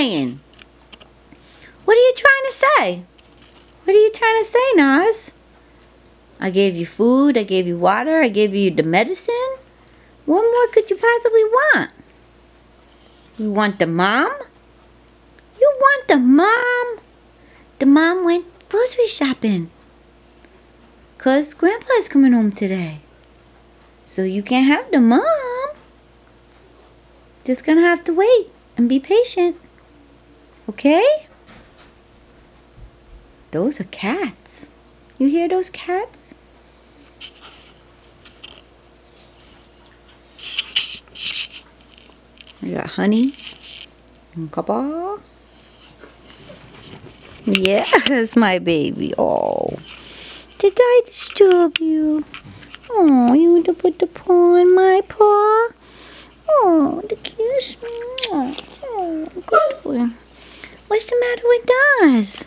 saying? What are you trying to say? What are you trying to say, Naz? I gave you food, I gave you water, I gave you the medicine. What more could you possibly want? You want the mom? You want the mom? The mom went grocery shopping. 'Cause Grandpa's coming home today. So you can't have the mom. Just gonna have to wait and be patient. Okay? Those are cats. You hear those cats? We got Honey and Copper. Yes, my baby. Oh, did I disturb you? Oh, you want to put the paw on my paw? Oh, the kiss. Oh, good boy. What's the matter with Naz?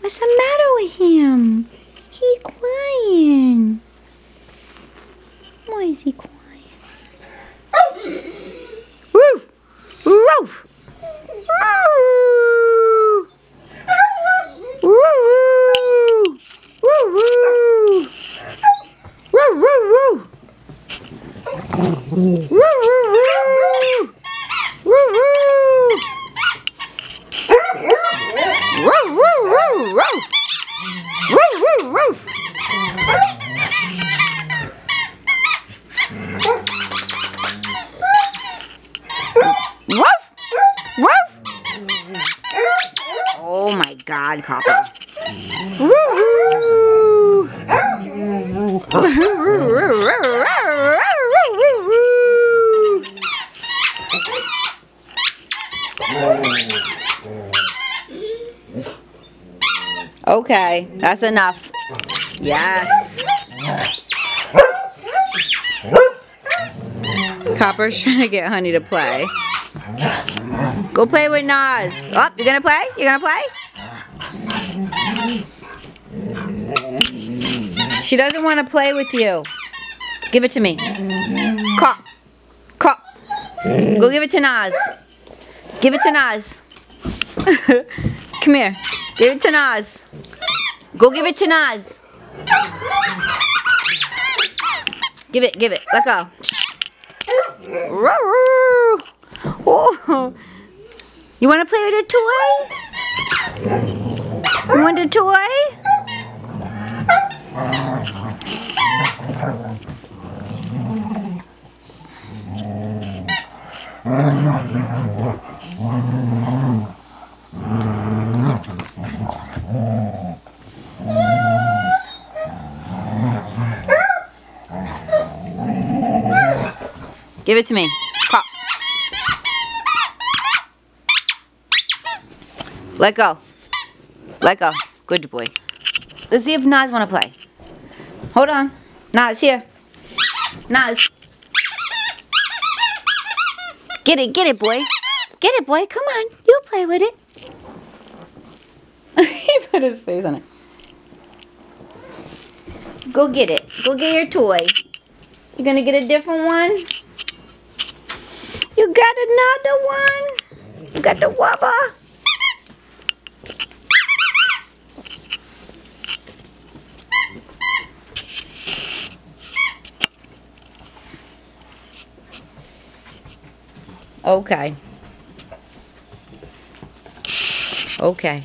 What's the matter with him? He crying. Why is he crying? Woo! Woo! Woo! Woo! Woo! Woo! Woo! Woo! Woo! Oh my God, Copper. Okay, that's enough. Yes. Copper's trying to get Honey to play. Go play with Naz. Oh, you're gonna play? You're gonna play? She doesn't want to play with you. Give it to me. Cop. Cop. Go give it to Naz. Give it to Naz. Come here. Give it to Naz. Go give it to Naz. Give it, give it. Let go. Oh. You want to play with a toy? You want a toy? Give it to me. Pop. Let go. Let go. Good boy. Let's see if Naz want to play. Hold on. Naz, here. Naz. Get it, boy. Get it, boy. Come on. You play with it. He put his face on it. Go get it. Go get your toy. You gonna get a different one? You got another one? You got the wubba? Okay. Okay.